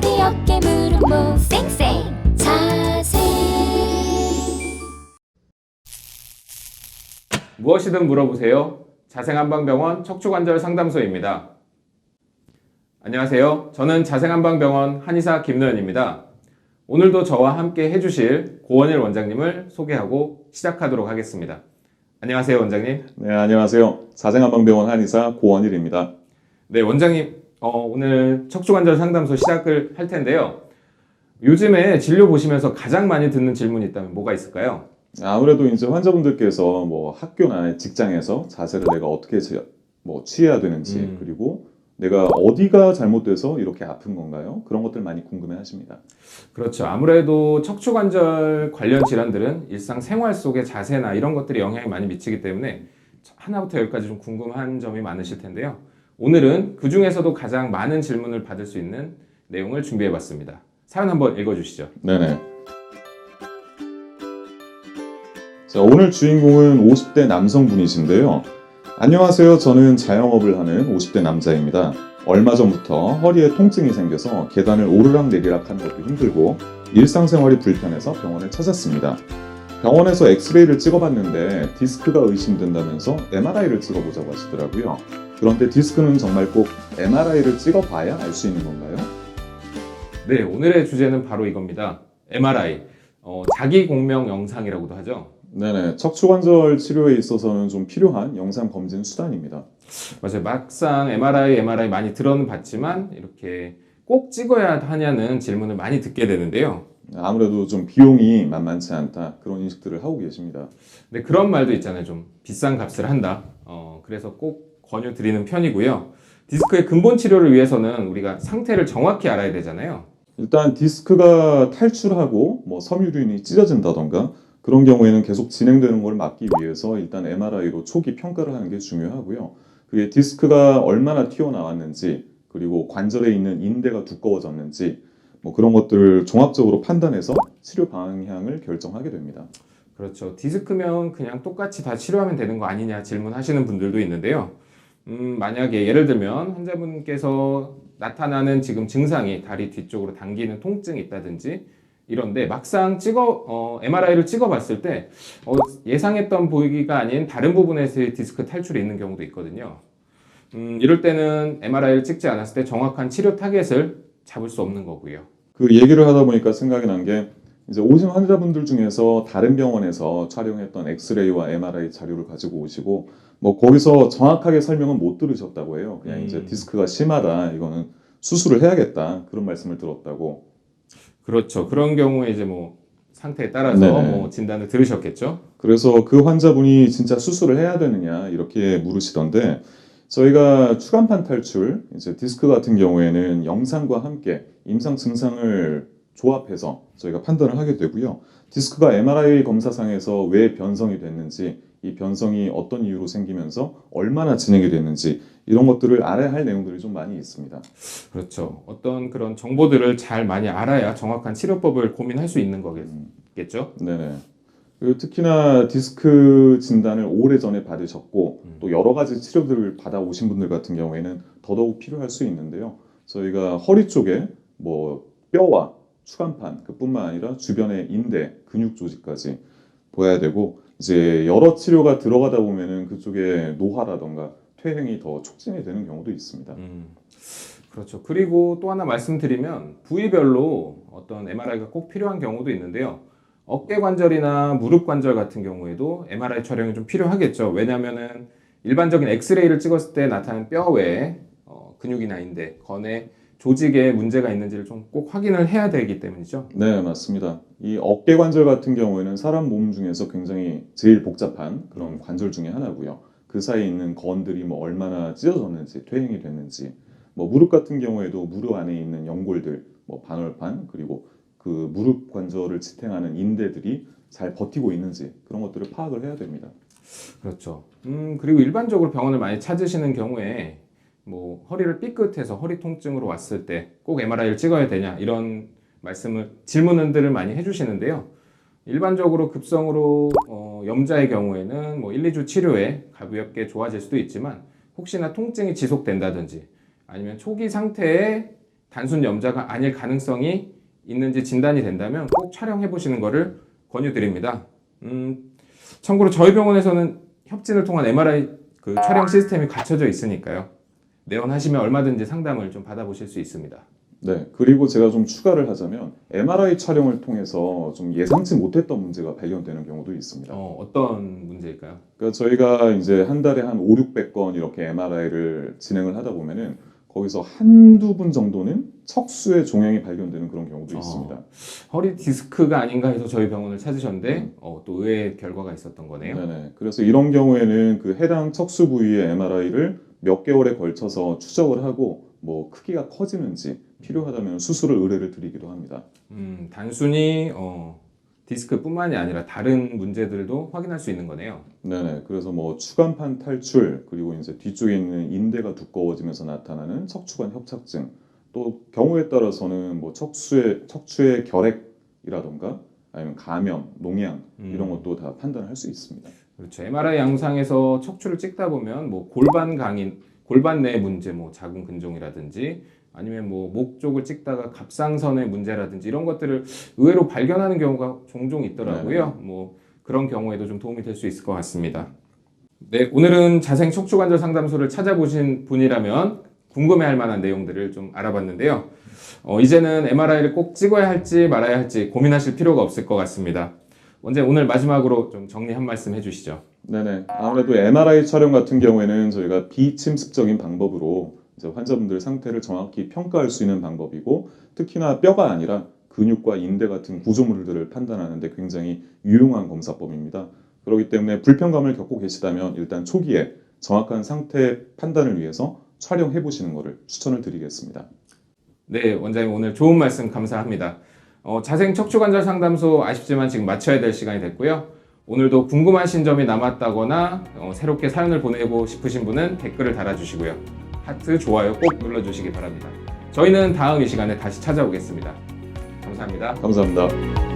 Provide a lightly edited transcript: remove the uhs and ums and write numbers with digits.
허리 어깨 무릎 목 쌩쌩 자세. 무엇이든 물어보세요. 자생한방병원 척추관절 상담소입니다. 안녕하세요. 저는 자생한방병원 한의사 김노현입니다. 오늘도 저와 함께 해주실 고원일 원장님을 소개하고 시작하도록 하겠습니다. 안녕하세요, 원장님. 네, 안녕하세요. 자생한방병원 한의사 고원일입니다. 네, 원장님. 오늘 척추관절 상담소 시작을 할 텐데요. 요즘에 진료 보시면서 가장 많이 듣는 질문이 있다면 뭐가 있을까요? 아무래도 이제 환자분들께서 뭐 학교나 직장에서 자세를 내가 어떻게 취해야 되는지, 그리고 내가 어디가 잘못돼서 이렇게 아픈 건가요? 그런 것들 많이 궁금해 하십니다. 그렇죠. 아무래도 척추관절 관련 질환들은 일상생활 속의 자세나 이런 것들이 영향이 많이 미치기 때문에 하나부터 열까지 좀 궁금한 점이 많으실 텐데요. 오늘은 그 중에서도 가장 많은 질문을 받을 수 있는 내용을 준비해 봤습니다. 사연 한번 읽어주시죠. 네네. 자, 오늘 주인공은 50대 남성분이신데요. 안녕하세요. 저는 자영업을 하는 50대 남자입니다. 얼마 전부터 허리에 통증이 생겨서 계단을 오르락내리락 하는 것도 힘들고 일상생활이 불편해서 병원을 찾았습니다. 병원에서 엑스레이를 찍어봤는데 디스크가 의심된다면서 MRI를 찍어보자고 하시더라고요. 그런데 디스크는 정말 꼭 MRI를 찍어봐야 알 수 있는 건가요? 네, 오늘의 주제는 바로 이겁니다. MRI, 자기공명 영상이라고도 하죠. 네네, 척추관절 치료에 있어서는 좀 필요한 영상 검진 수단입니다. 맞아요. 막상 MRI 많이 들어는 봤지만 이렇게 꼭 찍어야 하냐는 질문을 많이 듣게 되는데요. 아무래도 좀 비용이 만만치 않다, 그런 인식들을 하고 계십니다. 근데 그런 말도 있잖아요. 좀 비싼 값을 한다. 그래서 꼭 권유 드리는 편이고요. 디스크의 근본 치료를 위해서는 우리가 상태를 정확히 알아야 되잖아요. 일단 디스크가 탈출하고 섬유륜이 찢어진다던가 그런 경우에는 계속 진행되는 걸 막기 위해서 일단 MRI로 초기 평가를 하는 게 중요하고요. 그게 디스크가 얼마나 튀어나왔는지, 그리고 관절에 있는 인대가 두꺼워졌는지 그런 것들을 종합적으로 판단해서 치료 방향을 결정하게 됩니다. 그렇죠. 디스크면 그냥 똑같이 다 치료하면 되는 거 아니냐 질문하시는 분들도 있는데요. 만약에 예를 들면 환자분께서 나타나는 지금 증상이 다리 뒤쪽으로 당기는 통증이 있다든지 이런데 막상 MRI를 찍어봤을 때 예상했던 부위가 아닌 다른 부분에서의 디스크 탈출이 있는 경우도 있거든요. 이럴 때는 MRI를 찍지 않았을 때 정확한 치료 타겟을 잡을 수 없는 거고요. 그 얘기를 하다 보니까 생각이 난 게, 이제 오신 환자분들 중에서 다른 병원에서 촬영했던 엑스레이와 MRI 자료를 가지고 오시고 거기서 정확하게 설명은 못 들으셨다고 해요. 그냥 이제 디스크가 심하다, 이거는 수술을 해야겠다, 그런 말씀을 들었다고. 그렇죠. 그런 경우에 이제 상태에 따라서 네. 진단을 들으셨겠죠. 그래서 그 환자분이 진짜 수술을 해야 되느냐 이렇게 물으시던데, 저희가 추간판 탈출, 이제 디스크 같은 경우에는 영상과 함께 임상 증상을 조합해서 저희가 판단을 하게 되고요. 디스크가 MRI 검사상에서 왜 변성이 됐는지, 이 변성이 어떤 이유로 생기면서 얼마나 진행이 됐는지, 이런 것들을 알아야 할 내용들이 좀 많이 있습니다. 그렇죠. 어떤 그런 정보들을 잘 많이 알아야 정확한 치료법을 고민할 수 있는 거겠죠. 네네. 그리고 특히나 디스크 진단을 오래전에 받으셨고 또 여러 가지 치료들을 받아오신 분들 같은 경우에는 더더욱 필요할 수 있는데요. 저희가 허리 쪽에 뼈와 추간판 그뿐만 아니라 주변의 인대, 근육 조직까지 보여야 되고, 이제 여러 치료가 들어가다 보면은 그쪽에 노화라던가 퇴행이 더 촉진이 되는 경우도 있습니다. 그렇죠. 그리고 또 하나 말씀드리면 부위별로 어떤 MRI가 꼭 필요한 경우도 있는데요. 어깨 관절이나 무릎 관절 같은 경우에도 MRI 촬영이 좀 필요하겠죠. 왜냐하면은 일반적인 엑스레이를 찍었을 때 나타나는 뼈 외에 근육이나 인대, 건에 조직에 문제가 있는지를 좀 꼭 확인을 해야 되기 때문이죠. 네, 맞습니다. 이 어깨 관절 같은 경우에는 사람 몸 중에서 굉장히 제일 복잡한 그런 관절 중에 하나고요. 그 사이에 있는 건들이 얼마나 찢어졌는지, 퇴행이 됐는지, 무릎 같은 경우에도 무릎 안에 있는 연골들, 반월판, 그리고 그 무릎 관절을 지탱하는 인대들이 잘 버티고 있는지, 그런 것들을 파악을 해야 됩니다. 그렇죠. 그리고 일반적으로 병원을 많이 찾으시는 경우에 허리를 삐끗해서 허리 통증으로 왔을 때 꼭 MRI를 찍어야 되냐 이런 질문들을 많이 해주시는데요. 일반적으로 급성으로 염자의 경우에는 1, 2주 치료에 가볍게 좋아질 수도 있지만 혹시나 통증이 지속된다든지 아니면 초기 상태에 단순 염자가 아닐 가능성이 있는지 진단이 된다면 꼭 촬영해 보시는 것을 권유드립니다. 참고로 저희 병원에서는 협진을 통한 MRI 그 촬영 시스템이 갖춰져 있으니까요. 내원하시면 얼마든지 상담을 좀 받아보실 수 있습니다. 네, 그리고 제가 좀 추가를 하자면 MRI 촬영을 통해서 좀 예상치 못했던 문제가 발견되는 경우도 있습니다. 어떤 문제일까요? 그러니까 저희가 이제 한 달에 한 5, 600건 이렇게 MRI를 진행을 하다 보면은 거기서 한두 분 정도는 척수의 종양이 발견되는 그런 경우도 있습니다. 허리 디스크가 아닌가 해서 저희 병원을 찾으셨는데 또 의외의 결과가 있었던 거네요. 네네. 그래서 이런 경우에는 그 해당 척수 부위의 MRI를 몇 개월에 걸쳐서 추적을 하고 뭐 크기가 커지는지 필요하다면 수술을 의뢰를 드리기도 합니다. 단순히 디스크뿐만이 아니라 다른 문제들도 확인할 수 있는 거네요. 네네. 그래서 뭐 추간판 탈출, 그리고 이제 뒤쪽에 있는 인대가 두꺼워지면서 나타나는 척추관 협착증, 또 경우에 따라서는 뭐 척추의 결핵이라던가 아니면 감염, 농양 이런 것도 다 판단할 수 있습니다. 그렇죠. MRI 영상에서 척추를 찍다 보면 뭐 골반 내 문제, 뭐 자궁 근종이라든지 아니면 뭐 목 쪽을 찍다가 갑상선의 문제라든지 이런 것들을 의외로 발견하는 경우가 종종 있더라고요. 뭐 그런 경우에도 좀 도움이 될 수 있을 것 같습니다. 네, 오늘은 자생 척추관절 상담소를 찾아보신 분이라면 궁금해할 만한 내용들을 좀 알아봤는데요. 이제는 MRI를 꼭 찍어야 할지 말아야 할지 고민하실 필요가 없을 것 같습니다. 먼저 오늘 마지막으로 좀 정리 한 말씀 해주시죠. 네네. 아무래도 MRI 촬영 같은 경우에는 저희가 비침습적인 방법으로 이제 환자분들 상태를 정확히 평가할 수 있는 방법이고, 특히나 뼈가 아니라 근육과 인대 같은 구조물들을 판단하는 데 굉장히 유용한 검사법입니다. 그렇기 때문에 불편감을 겪고 계시다면 일단 초기에 정확한 상태 판단을 위해서 촬영해 보시는 것을 추천을 드리겠습니다. 네, 원장님 오늘 좋은 말씀 감사합니다. 자생 척추관절 상담소 아쉽지만 지금 마쳐야 될 시간이 됐고요. 오늘도 궁금하신 점이 남았다거나 새롭게 사연을 보내고 싶으신 분은 댓글을 달아주시고요. 하트, 좋아요 꼭 눌러주시기 바랍니다. 저희는 다음 이 시간에 다시 찾아오겠습니다. 감사합니다. 감사합니다.